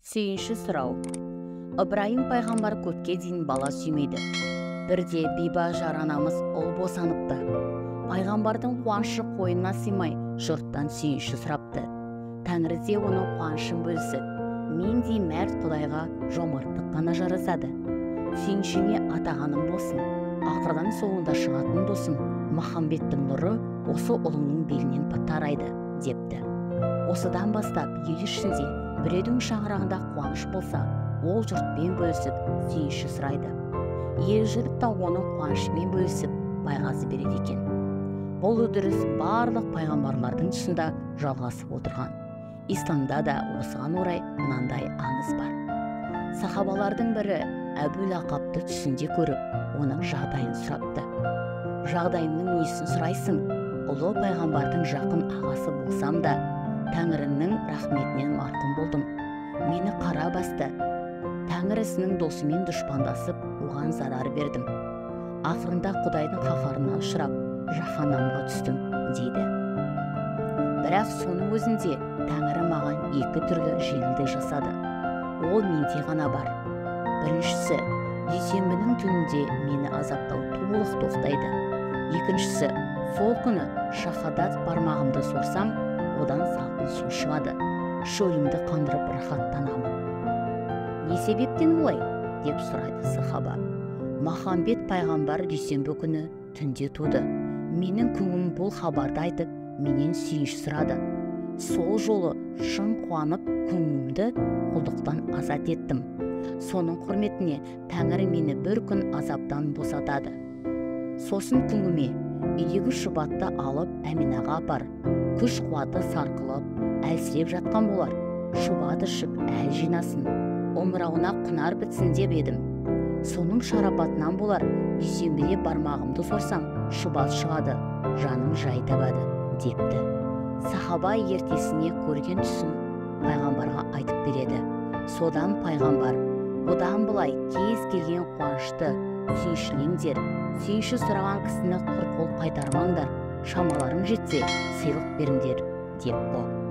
Сүйінші сұрау. Ыбырайым пайғамбар көпке дейін бала сүймейді. Бірде Бибажар анамыз ұл босаныпты. Пайғамбардың қуанышы қойнына сыймай, жұрттан сүйінші сұрапты. Тәңір де оның қуанышын бөлсін. Мендей мәрт Құдайға жомарттық қана жарасады. Сүйіншіңе атағаным болсын. Ақырдан соңында шығатын досым Махамбеттің нұры осы ұлыңның белінен тарайды, депті. Осыдан бастап ел ішінде біреудің шаңырағында қуаныш болса, ол жұртпен бөлісіп, сүйінші сұрайды. Ел жұрт та оның қуанышымен бөлісіп, байғазы береді екен. Бұл үдеріс барлық пайғамбарлардың тұсында жалғасып отырған. Исламда да осыған орай мынандай аңыз бар. Сахабалардың бірі Әбу Лақапты түсінде көріп, оның жағдайын сұрапты. Жағдайының несін сұрайсың? Ұлы пайғамбардың жақын ағасы болсам да, Тәңірінің рахметінен марқұм болдым. Мені қара басты. Тәңір ісінің досымен дұшпандасып, оған зарар бердім. Ақырында Құдайдың қаһарына ұшырап, жаһаннамға түстім, дейді. Бірақ соның өзінде Тәңірі маған екі түрлі жеңілдік жасады. Ол менде ғана бар. Біріншісі, дүйсенбінің түнінде мені азаптау толық тоқтайды. Екіншісі, сол күні шахадат бармағымды сорсам, одан салқын су шығады. Шөлімді қандырып рахаттанамын. Не себептен олай? Деп сұрайды сахаба. Махамбет пайғамбар дүйсенбі күні түнде туды. Менің күңім бұл хабарды айтып, менен сүйіш сұрады. Сол жолы шын қуанып, күңімді құлдықтан азат еттім. Соның құрметіне Тәңір мені бір күн азаптан босатады. Сосын күңіме үйдегі шұбатты алып Әминаға апар. Күш қуаты сарқылып, әлсіреп жатқан болар. Шұбат ішіп әл жинасын, омырауына құнар бітсін деп едім. Соның шарапатынан болар, дүйсенбіде бармағымды сорсам, шұбат шығады, жаным жай табады, депті. Сахаба ертесіне көрген түсін пайғамбарға айтып береді. Содан пайғамбар, бұдан былай кез келген қуанышты сүйіншілеңдер, сүйінші сұраған кісіні құр қол қайтармаңдар, шамаларың жетсе сыйлық беріңдер, депті.